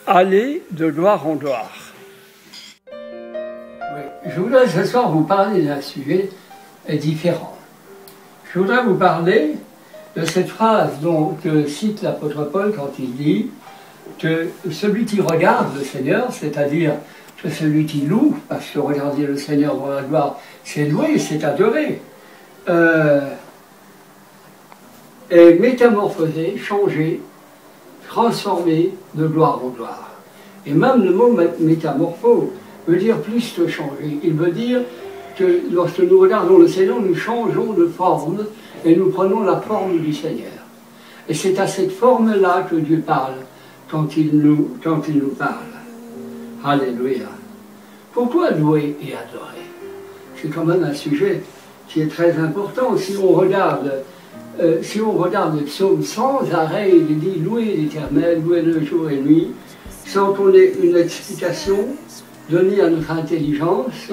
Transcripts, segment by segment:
aller de gloire en gloire. Oui. Je voudrais ce soir vous parler d'un sujet différent. Je voudrais vous parler de cette phrase que cite l'apôtre Paul quand il dit que celui qui regarde le Seigneur, c'est-à-dire que celui qui loue, parce que regarder le Seigneur dans la gloire, c'est louer, c'est adorer, est métamorphosé, changé, transformé de gloire en gloire. Et même le mot métamorphose veut dire plus que changer. Il veut dire que lorsque nous regardons le Seigneur, nous changeons de forme et nous prenons la forme du Seigneur. Et c'est à cette forme-là que Dieu parle quand il nous parle. Alléluia. Pourquoi louer et adorer? C'est quand même un sujet qui est très important. Si on regarde le psaume sans arrêt, il dit louer l'Éternel, louer le jour et nuit, sans qu'on ait une explication donnée à notre intelligence,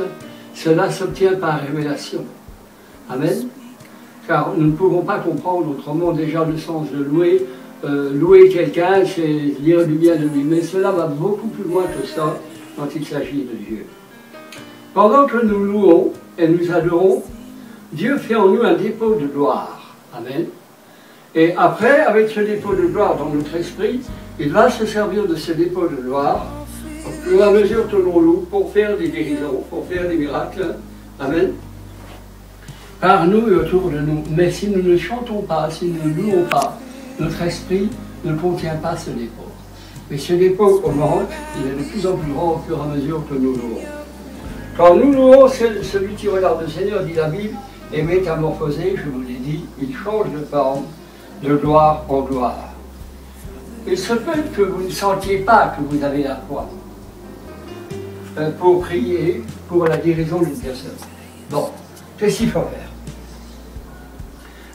cela s'obtient par révélation. Amen. Car nous ne pouvons pas comprendre autrement déjà le sens de louer. Louer quelqu'un, c'est dire du bien de lui. Mais cela va beaucoup plus loin que ça quand il s'agit de Dieu. Pendant que nous louons et nous adorons, Dieu fait en nous un dépôt de gloire. Amen. Et après, avec ce dépôt de gloire dans notre esprit, il va se servir de ce dépôt de gloire au fur et à mesure que l'on loue pour faire des guérisons, pour faire des miracles. Amen. Par nous et autour de nous. Mais si nous ne chantons pas, si nous ne louons pas, notre esprit ne contient pas ce dépôt. Mais ce dépôt augmente, il est de plus en plus grand au fur et à mesure que nous louons. Quand nous louons, celui qui regarde le Seigneur, dit la Bible, est métamorphosé, je vous l'ai dit, il change de forme, de gloire en gloire. Il se peut que vous ne sentiez pas que vous avez la foi pour prier pour la guérison d'une personne. Bon, qu'est-ce qu'il faut faire?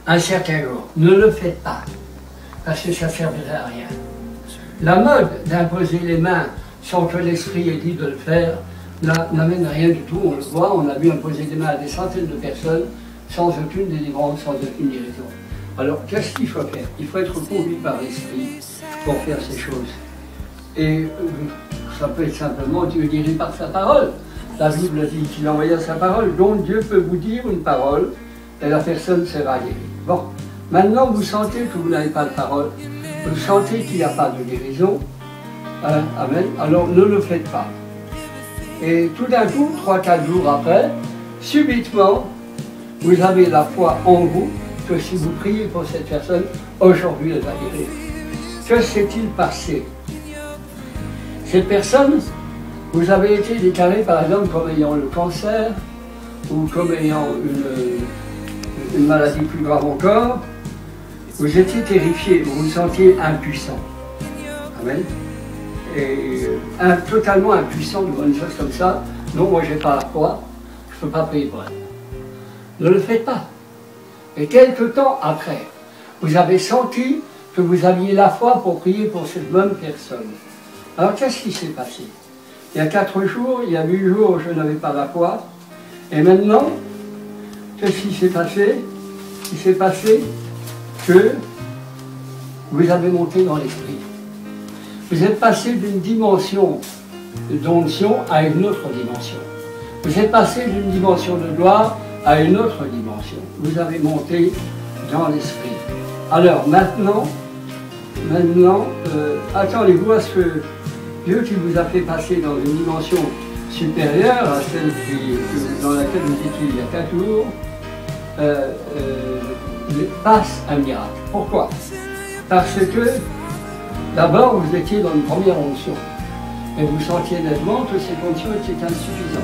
Un certain jour, ne le faites pas, parce que ça ne servirait à rien. La mode d'imposer les mains sans que l'esprit ait dit de le faire n'amène rien du tout. On le voit, on a vu imposer des mains à des centaines de personnes sans aucune délivrance, sans aucune guérison. Alors, qu'est-ce qu'il faut faire? Il faut être conduit par l'esprit pour faire ces choses. Et ça peut être simplement Dieu dirige par sa parole. La Bible dit qu'il envoya sa parole, donc Dieu peut vous dire une parole et la personne sera guérie. Bon, maintenant vous sentez que vous n'avez pas de parole, vous sentez qu'il n'y a pas de guérison, amen, alors ne le faites pas. Et tout d'un coup, 3-4 jours après, subitement, vous avez la foi en vous que si vous priez pour cette personne, aujourd'hui elle va guérir. Que s'est-il passé? Cette personne, vous avez été déclaré par exemple comme ayant le cancer ou comme ayant une maladie plus grave encore. Vous étiez terrifié, vous vous sentiez impuissant. Amen. Et totalement impuissant devant une chose comme ça. Non, moi j'ai pas la foi, je ne peux pas prier pour elle. Ne le faites pas. Et quelque temps après, vous avez senti que vous aviez la foi pour prier pour cette même personne. Alors qu'est-ce qui s'est passé? Il y a 4 jours, il y a 8 jours, je n'avais pas la foi. Et maintenant, qu'est-ce qui s'est passé? Il s'est passé que vous avez monté dans l'esprit. Vous êtes passé d'une dimension d'onction à une autre dimension. Vous êtes passé d'une dimension de gloire à une autre dimension. Vous avez monté dans l'esprit. Alors maintenant, attendez-vous à ce que Dieu qui vous a fait passer dans une dimension supérieure à celle dans laquelle vous étiez il y a 4 jours, passe un miracle. Pourquoi? Parce que d'abord vous étiez dans une première onction et vous sentiez nettement que cette onction était insuffisante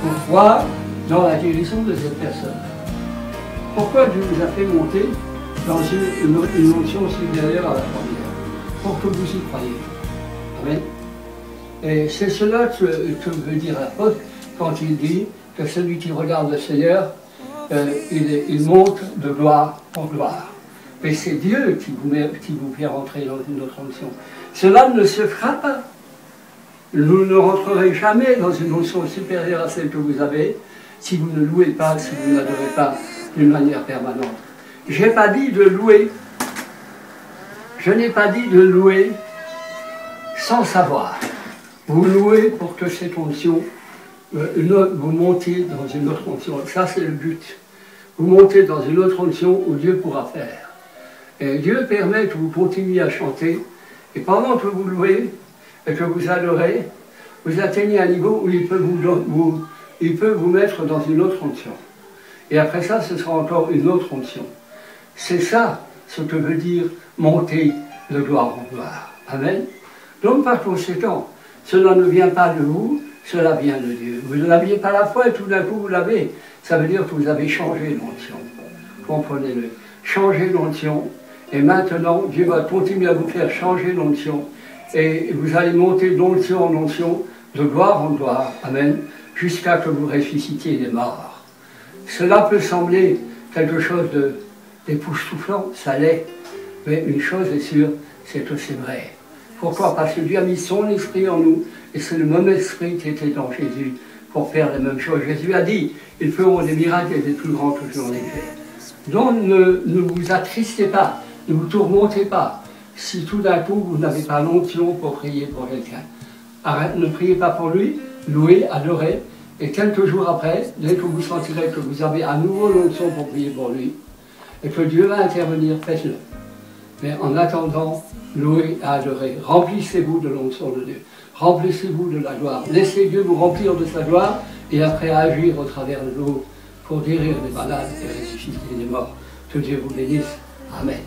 pour croire dans la guérison de cette personne. Pourquoi Dieu vous a fait monter dans une onction supérieure à la première? Pour que vous y croyiez. Amen. Et c'est cela que veut dire l'apôtre quand il dit que celui qui regarde le Seigneur, il monte de gloire en gloire. Mais c'est Dieu qui vous fait rentrer dans une autre onction. Cela ne se fera pas. Vous ne rentrerez jamais dans une onction supérieure à celle que vous avez si vous ne louez pas, si vous n'adorez pas d'une manière permanente. Je n'ai pas dit de louer. Je n'ai pas dit de louer sans savoir. Vous louez pour que cette onction, vous montez dans une autre onction. Ça, c'est le but. Vous montez dans une autre onction où Dieu pourra faire. Et Dieu permet que vous continuiez à chanter, et pendant que vous louez et que vous adorez, vous atteignez un niveau où il peut vous mettre dans une autre onction. Et après ça, ce sera encore une autre onction. C'est ça ce que veut dire monter de gloire en gloire. Amen. Donc par conséquent, cela ne vient pas de vous, cela vient de Dieu. Vous n'aviez pas la foi et tout d'un coup vous l'avez. Ça veut dire que vous avez changé l'onction. Comprenez-le. Changé l'onction. Et maintenant, Dieu va continuer à vous faire changer l'onction. Et vous allez monter d'onction en onction, de gloire en gloire. Amen. Jusqu'à que vous ressuscitiez les morts. Cela peut sembler quelque chose d'époustouflant, ça l'est. Mais une chose est sûre, c'est que c'est vrai. Pourquoi? Parce que Dieu a mis son esprit en nous, et c'est le même esprit qui était dans Jésus pour faire les mêmes choses. Jésus a dit, ils feront des miracles et des plus grands que j'en ai fait. Donc ne vous attristez pas, ne vous tourmentez pas, si tout d'un coup vous n'avez pas l'onction pour prier pour quelqu'un. Ne priez pas pour lui, louez, adorez, et quelques jours après, dès que vous sentirez que vous avez à nouveau l'onction pour prier pour lui, et que Dieu va intervenir, faites-le. Mais en attendant, louez et adorez. Remplissez-vous de l'onction de Dieu. Remplissez-vous de la gloire. Laissez Dieu vous remplir de sa gloire et après agir au travers de l'eau pour guérir les malades et ressusciter les morts. Que Dieu vous bénisse. Amen.